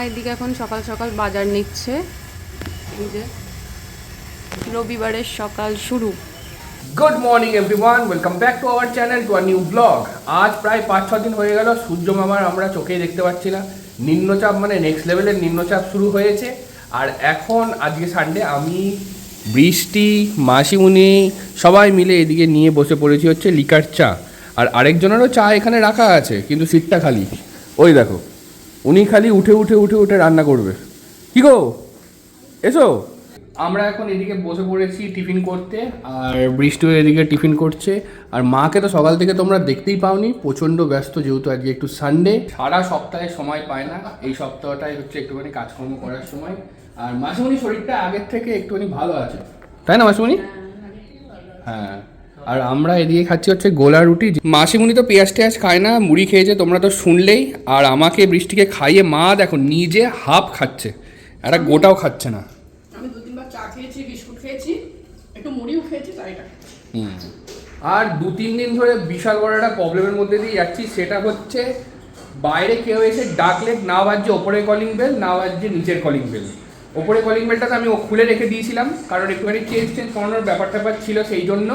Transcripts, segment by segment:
এদিকে এখন সকাল সকাল বাজার নিচ্ছে। এই যে রবিবারের সকাল শুরু। Good morning everyone, welcome back to our channel, to a new blog. আজ প্রায় 5-6 দিন হয়ে গেল সূর্য মামার আমরা চোখেই দেখতে পাচ্ছি না। নিম্নচাপ মানে নেক্সট লেভেলের নিম্নচাপ শুরু হয়েছে। আর এখন আজকে সানডে, আমি বৃষ্টি, মাসিমুনি সবাই মিলে এদিকে নিয়ে বসে পড়েছি হচ্ছে লিকার চা। আর আরেকজনেরও চা এখানে রাখা আছে, কিন্তু সিটটা খালি। ওই দেখো, উনি খালি উঠে উঠে উঠে উঠে রান্না করবে। কি গো, এসো। আমরা এখন এদিকে বসে পড়েছি টিফিন করতে, আর বৃষ্টিও এদিকে টিফিন করছে। আর মাকে তো সকাল থেকে তোমরা দেখতেই পাওনি, প্রচণ্ড ব্যস্ত, যেহেতু আজকে একটু সানডে। সারা সপ্তাহে সময় পায় না, এই সপ্তাহটাই হচ্ছে একটুখানি কাজকর্ম করার সময়। আর মাসিমণি শরীরটা আগের থেকে একটুখানি ভালো আছে, তাই না মাসিমণি? হ্যাঁ। আর আমরা এদিকে খাচ্ছি হচ্ছে গোলা রুটি। মাসিমণি তো পেঁয়াজ টেয়াজ খায় না, মুড়ি খেয়েছে, তোমরা তো শুনলেই। আর আমাকে বৃষ্টিকে খাইয়ে মা দেখো নিজে হাফ খাচ্ছে, একটা গোটাও খাচ্ছে না। আমি 2-3 বার চা খেয়েছি, বিস্কুট খেয়েছি, একটু মুড়িও খেয়েছি, তাই এটা। আর 2-3 দিন ধরে বিশাল বড় একটা প্রবলেমের মধ্যে দিয়ে যাচ্ছি, সেটা হচ্ছে বাইরে কেউ এসে ডাকলে না বাজছে ওপরে কলিং বেল, না বাজছে নিচের কলিং বেল। ওপরে কলিং বেলটাতে আমি খুলে রেখে দিয়েছিলাম, কারণ একটুখানি চেঞ্জ করানোর ব্যাপার ছিল, সেই জন্য।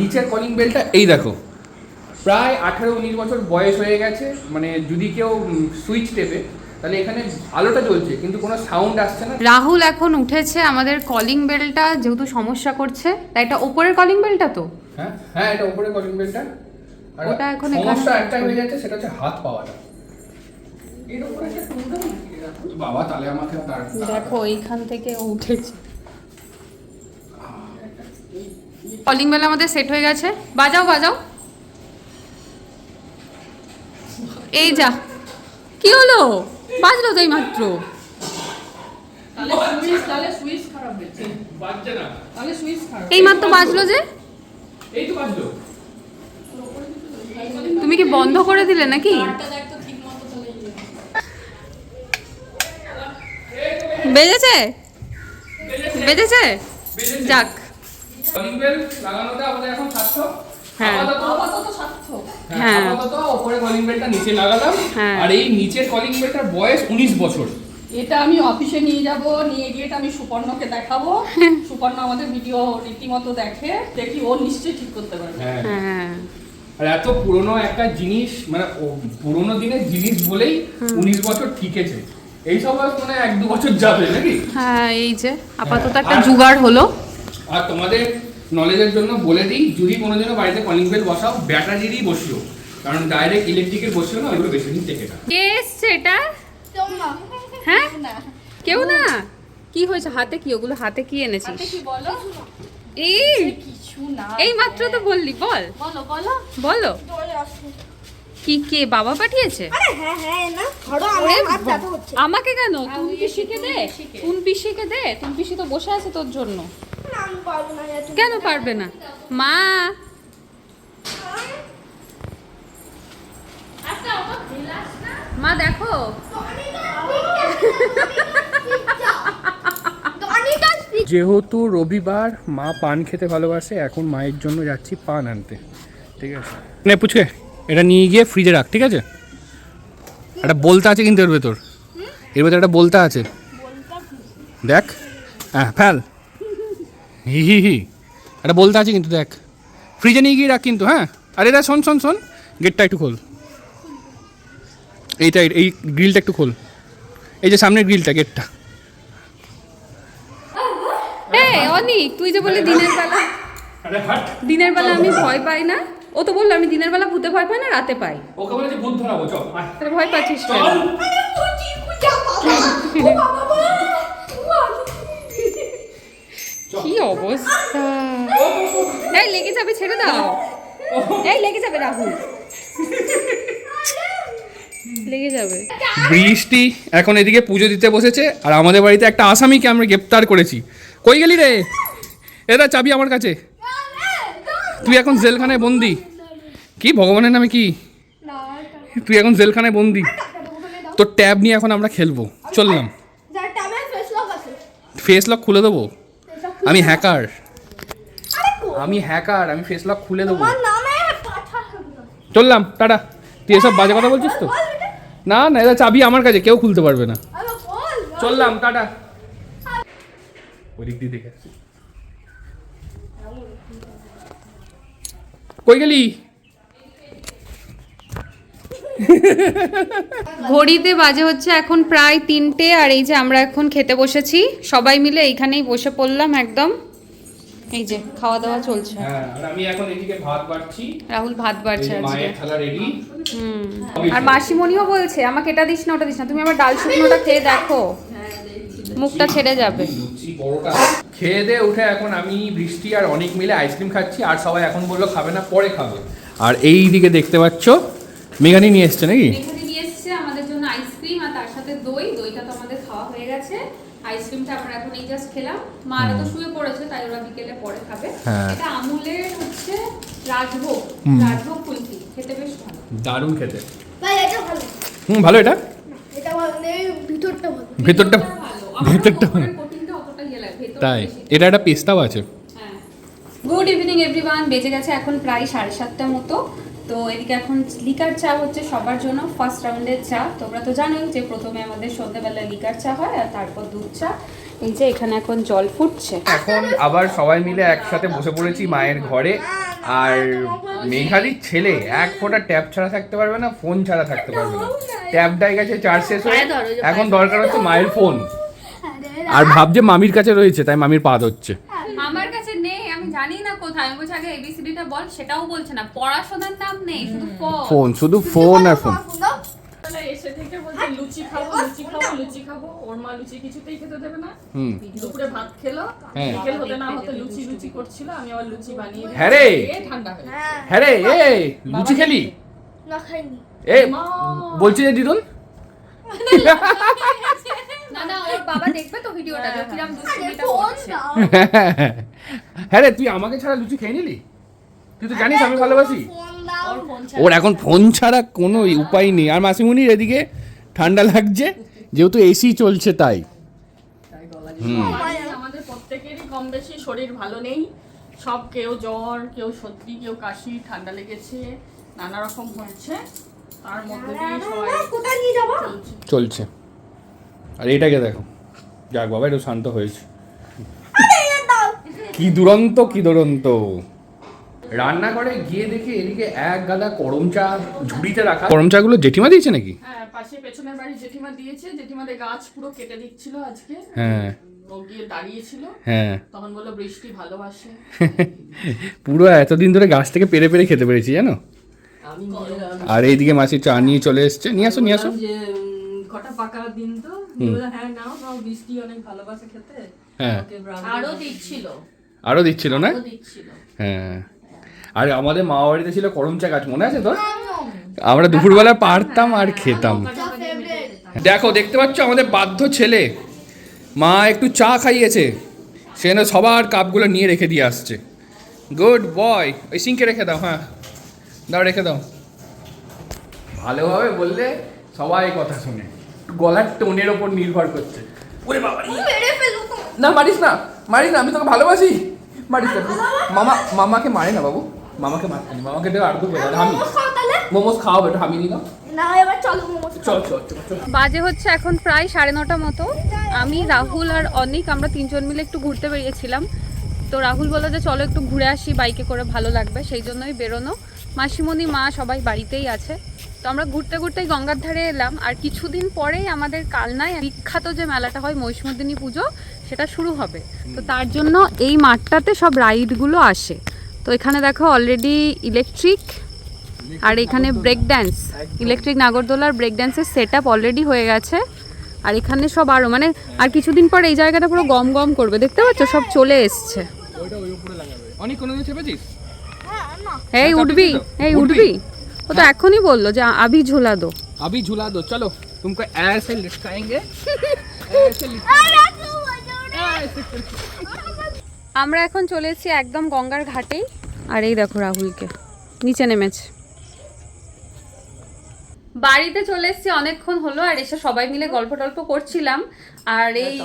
নিচের কলিং বেলটা এই দেখো, প্রায় 18-19 বছর বয়স হয়ে গেছে। মানে যদি কেউ সুইচ টেপে তাহলে এখানে আলোটা জ্বলছে, কিন্তু কোনো সাউন্ড আসছে না। রাহুল এখন উঠেছে, আমাদের কলিং বেলটা যেহেতু সমস্যা করছে, তাই এটা ওপরের কলিং বেলটা তো। হ্যাঁ হ্যাঁ, এটা উপরে কলিং বেলটা। আর ওটা এখন সমস্যা একটাই হয়ে যাচ্ছে, সেটা হচ্ছে হাত পাওয়াটা। এর উপরে একটা টুল দাও না, বাবা, তাহলে আমাকে তার দেখো এইখান থেকে ও উঠেছে। কলিং বেল আমাদের সেট হয়ে গেছে, বাজাও বাজাও। এই যা, কি হলো? বাজলো তো এই মাত্র। তাহলে সুইচ খারাপ হয়েছে, বাজছে না। তাহলে সুইচ খারাপ। এই মাত্র বাজলো যে। এই তো বাজলো। তুমি কি বন্ধ করে দিলে নাকি? তারটা দেখ তো ঠিক মতো, তাহলে বেজেছে বেজেছে, যাক। কলিং বেল লাগানোটা আমাদের এখন সার্থক। হ্যাঁ। আপাতত সার্থক। হ্যাঁ। আপাতত উপরে কলিং বেলটা নিচে লাগালাম। হ্যাঁ। আর এই নিচের কলিং বেলটার বয়স 19 বছর। এটা আমি অফিসে নিয়ে যাব, নিয়ে গিয়ে এটা আমি সুপর্ণকে দেখাবো। সুপর্ণ আমাদের ভিডিও রীতিমতো দেখে, দেখি ও নিশ্চয়ই ঠিক করতে পারবে। হ্যাঁ। হ্যাঁ। আর এত পুরনো একটা জিনিস, মানে পুরনো দিনের জিনিস বলেই 19 বছর ঠিকেছে। এই সব মানে 1-2 বছর যাবে নাকি? হ্যাঁ, এই যে আপাতত একটা জুগাড় হলো। আর তোমাদের নলেজের জন্য বলে দিই, যদি কোনোদিনও বাড়িতে কলিং বেল বসাও, ব্যাটারিরই বসিও, কারণ ডাইরেক্ট ইলেকট্রিকের বসিও না, ওইগুলো বেশি দিন টেকে না। কে এসছে এটা? হ্যাঁ, কেউ না। কি হয়েছে হাতে? কি ওগুলো হাতে কি এনেছিস? কি বলো? এই কিছু না, এই মাত্র তো বললি, বল বলো বলো বলো। চলে আসো। কি, কে বাবা পাঠিয়েছে? আরে হ্যাঁ হ্যাঁ, না ধরো, আমার হাত ব্যথা হচ্ছে। আমাকে কেন? আমি তুন পিসিকে দে, পিসিকে। তুন পিসিকে দে। তুন পিসি তো বসে আছে তোর জন্য। না, আমি পারবো না, তুমি কেন পারবে না? মা, মা দেখো। যেহেতু রবিবার, মা পান খেতে ভালোবাসে, এখন মায়ের জন্য যাচ্ছি পান আনতে। ঠিক আছে, নে পুচকে, এটা নিয়ে গিয়ে ফ্রিজে রাখ, ঠিক আছে? একটা বলতা আছে কিন্তু এর ভেতর একটা বলতা আছে, দেখ। হ্যাঁ, ফেল। হি হি হি, একটা বলতা আছে কিন্তু, দেখ। ফ্রিজে নিয়ে গিয়ে রাখ কিন্তু, হ্যাঁ। আর এটা শোন শোন শোন, গেটটা একটু খোল। এইটা, এই গ্রিলটা একটু খোল, এই যে সামনের গ্রিলটা, গেটটা। অনিক, তুই যে বললি দিনের বেলা আমি ভয় পাই না। ও তো বললো আমি দিনের বেলা ভূতে ভয় পাই না, রাতে পাই। ওকে বলেছে ভূত ধরাবো, চল। তাহলে ভয় পাচ্ছিস কেন? কি অবস্থা! এই লেগে যাবে, ছেড়ে দাও। এই লেগে যাবে রাহুল, লেগে যাবে। বৃষ্টি এখন এদিকে পুজো দিতে বসেছে, আর আমাদের বাড়িতে একটা আসামিকে আমরা গ্রেপ্তার করেছি। কই গেলি রে? এটা চাবি আমার কাছে। তুই এখন জেলখানায় বন্দি। কি ভগবানের নামে কি? তুই এখন জেলখানায় বন্দি। তোর ট্যাব নিয়ে এখন আমরা খেলবো, চললাম। যার টামে ফেস লক আছে, ফেস লক খুলে দেবো। আমি হ্যাকার, আমি ফেস লক খুলে দেবো। আমার নামে পাঠা। চললাম, টাটা। তুই এসব বাজে কথা বলছিস তো? না না, এটা চাবি আমার কাছে, কেউ খুলতে পারবে না। আরে চললাম, টাটা। ওই দিক দিয়ে দেখে আসি। কই গেলি? ঘড়িতে বাজে হচ্ছে এখন প্রায় 3টে, আর এই যে আমরা এখন খেতে বসেছি সবাই মিলে, এইখানেই বসে পড়লাম একদম। এই যে খাওয়া দাওয়া চলছে। হ্যাঁ, আর আমি এখন এদিকে ভাত বাড়ছি। রাহুল ভাত বাড়ছে আজকে। মায়ের থালা রেডি। আর মাসিমণিও বলছে আমাকে এটা দিস না ওটা দিস না, তুমি আমার ডাল শুকনোটা খেয়ে দেখো, মুখটা ছেড়ে যাবে। লুচি পরোটা খেয়ে দিয়ে উঠে এখন আমি, বৃষ্টি আর অনেক মিলে আইসক্রিম খাচ্ছি। আর সবাই এখন বললো খাবে না, পরে খাবে। আর এই দিকে দেখতে পাচ্ছ মেঘানি নিয়ে এসছে নাকি? মেঘানি নিয়ে এসছে আমাদের জন্য আইসক্রিম, আর তার সাথে দই। দইটা তো আমাদের খাওয়া হয়ে গেছে, আইসক্রিমটা আমরা এখন এই জাস্ট খেলাম। মারা তো শুয়ে পড়েছে, তাই ওরা বিকেলে পরে খাবে। এটা আমুলের হচ্ছে রাজভোগ, রাজভোগ কুলফি, খেতে বেশ ভালো, দারুণ খেতে। ভাই এটা ভালো। ভালো এটা। এটা ভালো নেই, ভিতরটা ভালো। ভেতরটা ভালো। ভেতরটা কোটিংটা অতটা ইয়ে লাগে, ভেতরটা তাই বেশি। এটা একটা পেস্তাও আছে। গুড ইভিনিং এভরিওয়ান, বেজে গেছে এখন প্রায় 7:30টার মতো। তো এদিকে এখন লিকার চা হচ্ছে সবার জন্য, ফার্স্ট রাউন্ডের চা। তোমরা তো জানোই যে প্রথমে আমাদের সন্ধ্যাবেলায় লিকার চা হয়, আর তারপর দুধ চা। এই যে এখানে এখন জল ফুটছে। এখন আবার সবাই মিলে একসাথে বসে পড়েছি মায়ের ঘরে। আর মেঘালির ছেলে এক ফোঁটা ট্যাব ছাড়া থাকতে পারবে না, ফোন ছাড়া থাকতে পারবে না। ট্যাবটাই গেছে চার্জ শেষ হয়ে, এখন দরকার হচ্ছে মায়ের ফোন। আর ভাবছে মামির কাছে রয়েছে, তাই মামির পা ধরছে। আমার কাছে নেই, আমি জানি না কোথায়। আমি বলছি আগে এবিসিডিটা বল, সেটাও বলছে না। পড়াশোনার নাম নেই, শুধু ফোন, শুধু ফোন আর ফোন। তাহলে এসে থেকে বলছে লুচি খাবো, লুচি খাবো, লুচি খাবো। ওর মা লুচি কিছুতেই খেতে দেবে না। দুপুরে ভাত খেলো, বিকেল হতে না হতে লুচি লুচি করছিল। আমি আবার লুচি বানিয়ে দিই। হ্যাঁ রে, ঠান্ডা হয়ে হ্যাঁ রে, এ লুচি খেলি? না খাইনি। এ বলছি যে দিদুন না না, ওর বাবা দেখবে তো ভিডিওটা, যে কিরম দুষ্টুমিটা ফোন করছে। দাও। হ্যাঁ রে, তুই আমাকে ছাড়া লুচি খেয়ে নিলি? তুই তো জানিস আমি ভালোবাসি। ফোন দাও। ওর ফোন ওর এখন ফোন ছাড়া কোনো উপায় নেই। আর মাসিমুনির এদিকে ঠান্ডা লাগছে, যেহেতু এসি চলছে তাই। আমাদের প্রত্যেকেরই কম বেশি শরীর ভালো নেই। সব কেউ জ্বর, কেউ সর্দি, কেউ কাশি, ঠান্ডা লেগেছে, নানা রকম হচ্ছে। তার মধ্যে দিয়ে সবাই কোথায় নিয়ে যাবো? চলছে। চলছে। আর এটাকে দেখো, যাক বাবা একটু শান্ত হয়েছে। কি দুরন্ত, কি দুরন্ত। রান্নাঘরে গিয়ে দেখি এদিকে এক গাদা করম চা ঝুড়িতে রাখা। করম চা গুলো জেঠিমা দিয়েছে নাকি? হ্যাঁ, পাশে পেছনের বাড়ি জেঠিমা দিয়েছে। জেঠিমাদের গাছ পুরো কেটে দিচ্ছিল আজকে। হ্যাঁ ও গিয়ে দাঁড়িয়েছিল, হ্যাঁ। তখন বললো বৃষ্টি ভালোবাসে। পুরো এতদিন ধরে গাছ থেকে পেরে পেরে খেতে পেরেছি জানো। আমি আর এইদিকে মাসি চা নিয়ে চলে এসছে। নিয়ে আসো, নিয়ে আসো। যে কটা পাকা দিন তো হ্যাঁ নাও নাও, বৃষ্টি অনেক ভালোবাসে খেতে। হ্যাঁ, ওকে ব্রাউন আরো দিচ্ছিল, আরো দিচ্ছিল না? আরো দিচ্ছিল। হ্যাঁ। আর আমাদের মা বাড়িতে ছিল করম চা গাছ, মনে আছে তোর? আমরা দুপুরবেলা পারতাম আর খেতাম। দেখো, দেখতে পাচ্ছ আমাদের বাধ্য ছেলে। মা একটু চা খাইয়েছে, সেখানে সবার কাপগুলো নিয়ে রেখে দিয়ে আসছে। Good boy. ওই সিঙ্কে রেখে দাও। হ্যাঁ দাও, রেখে দাও। ভালোভাবে বললে সবাই কথা শুনে, গলার টোনের ওপর নির্ভর করছে। ওরে বাবা, মেরে ফেলবো তো। না মারিস না, মারিস না, আমি তোকে ভালোবাসি। মারিস না। মামা, মামাকে মারে না বাবু, মামাকে মারতে নেই। মামাকে দেবে আর দুটো হামি খাও তাহলে। মোমোস খাওয়াবে, একটু হামি দিও। না এবার চলো মোমোস। চল চল চল চল। বাজে হচ্ছে এখন প্রায় 9:30 মতো। আমি, রাহুল আর অনিক আমরা 3জন মিলে একটু ঘুরতে বেরিয়েছিলাম। তো রাহুল বললো যে চলো একটু ঘুরে আসি, বাইকে করে ভালো লাগবে, সেই জন্যই বেরোনো। মাসিমণি, মা সবাই বাড়িতেই আছে। তো আমরা ঘুরতে ঘুরতেই গঙ্গার ধারে এলাম। আর কিছুদিন পরেই আমাদের কালনায় বিখ্যাত যে মেলাটা হয় মহিষমর্দিনী পুজো, সেটা শুরু হবে। তো তার জন্য এই মাঠটাতে সব রাইডগুলো আসে। তো এখানে দেখো অলরেডি ইলেকট্রিক, আর এখানে ব্রেক ড্যান্স, ইলেকট্রিক নাগরদোলার ব্রেক ড্যান্সের সেট আপ অলরেডি হয়ে গেছে। আর এখানে সব আরও মানে আর কিছুদিন পর এই জায়গাটা পুরো গম গম করবে, দেখতে পাচ্ছ সব চলে এসছে। অনেক কোনোদিন চেপেছিস? এই উঠবি, এই উঠবি। ও তো এখনই বললো যে আবি ঝুলা দো। अभी झूला दो, चलो तुमको ऐसे लिटकाएंगे। আমরা এখন চলে এসেছি একদম গঙ্গার ঘাটেই। আর এই দেখো রাহুলকে নিচে নেমেছে। বাড়িতে চলে এসেছি অনেকক্ষণ হলো, আর এসে সবাই মিলে গল্প টল্প করছিলাম। আর এই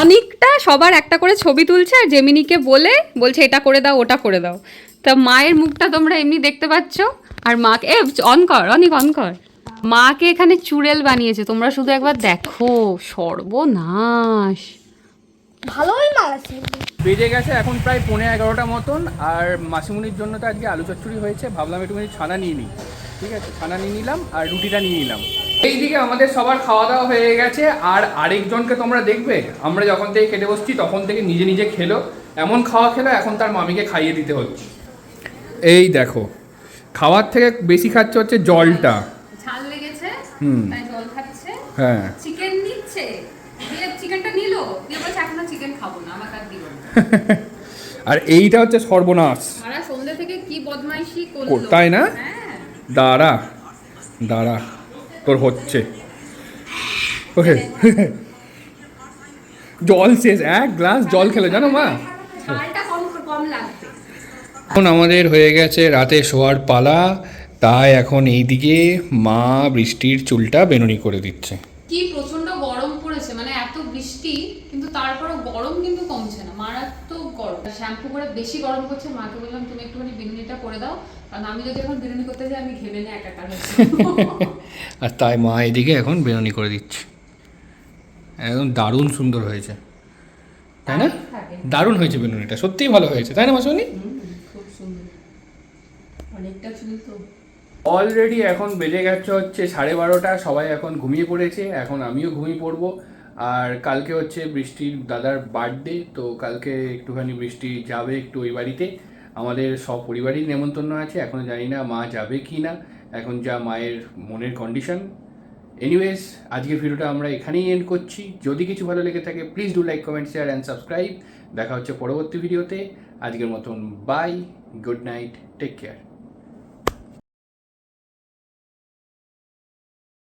অনেকটা সবার একটা করে ছবি তুলছে, আর জেমিনিকে বলছে এটা করে দাও, ওটা করে দাও। তা মায়ের মুখটা তোমরা এমনি দেখতে পাচ্ছ, আর মাকে অন কর, অনেক অন কর। মাকে এখানে চুড়েল বানিয়েছে, তোমরা শুধু একবার দেখো, সর্বনাশ। ভালোই মানাচ্ছে। বেজে গেছে এখন প্রায় 11:15 মতন, আর মাসিমুনির জন্য তো আজকে আলু চচ্চড়ি হয়েছে, ভাবলাম একটুখানি ছানা নিয়ে নিই। ঠিক আছে, ছানা নিয়ে নিলাম আর রুটিটা নিয়ে নিলাম। এইদিকে আমাদের সবার খাওয়া দাওয়া হয়ে গেছে, আর আরেকজনকে তোমরা দেখবে আমরা যখন থেকে খেতে বসছি তখন থেকে নিজে নিজে খেলো, এমন খাওয়া খেলো এখন তার মামিকে খাইয়ে দিতে হচ্ছে। এই দেখো, খাওয়ার থেকে বেশি খাচ্ছে হচ্ছে জলটা। ঝাল লেগেছে হুম। তাই জল খাচ্ছে। হ্যাঁ, চিকেন নিচ্ছে, দিয়ে চিকেনটা নিল, দিয়ে বলছে এখন চিকেন খাবো না, আমাকে আর দিও না। আর এইটা হচ্ছে সর্বনাশ। সারা সন্ধ্যে থেকে কি বদমাইশি করলো, তাই না? হ্যাঁ। দাঁড়া দাঁড়া, তোর হচ্ছে। ওকে, জল শেষ, 1 গ্লাস জল খেলো জানো মা। ঝালটা কম কম লাগবে। এখন আমাদের হয়ে গেছে রাতে শোয়ার পালা, তাই এখন এইদিকে মা বৃষ্টির চুলটা বেনুনি করে দিচ্ছে। কি প্রচন্ড গরম পড়েছে, মানে এত বৃষ্টি কিন্তু তারপরও গরম কিন্তু কমছে না, মারাত্মক গরম। শ্যাম্পু করে বেশি গরম করছে, মাকে বললাম তুমি একটুখানি বিনুনিটা করে দাও, কারণ আমি যদি এখন বিনুনি করতে যাই আমি ঘেমে না একাকার হচ্ছে। আর তাই মা এদিকে এখন বেনুনি করে দিচ্ছে। একদম দারুণ সুন্দর হয়েছে, তাই না? দারুণ হয়েছে বেনুনিটা, সত্যিই ভালো হয়েছে, তাই না মাসুনি? খুব সুন্দর, অনেকটা চুল তো। অলরেডি এখন বেজে গেছে হচ্ছে 12:30, সবাই এখন ঘুমিয়ে পড়েছে, এখন আমিও ঘুমিয়ে পড়বো। আর কালকে হচ্ছে বৃষ্টির দাদার বার্থডে, তো কালকে একটুখানি বৃষ্টি যাবে একটু ওই বাড়িতে, আমাদের সব পরিবারই নেমন্তন্ন আছে, এখনও জানি না মা যাবে কি না, এখন যা মায়ের মনের কন্ডিশন। এনিওয়েজ, আজকের ভিডিওটা আমরা এখানেই এন্ড করছি। যদি কিছু ভালো লেগে থাকে please do like, comment, share and subscribe. দেখা হচ্ছে পরবর্তী ভিডিওতে। আজকের মতন bye, good night, take care.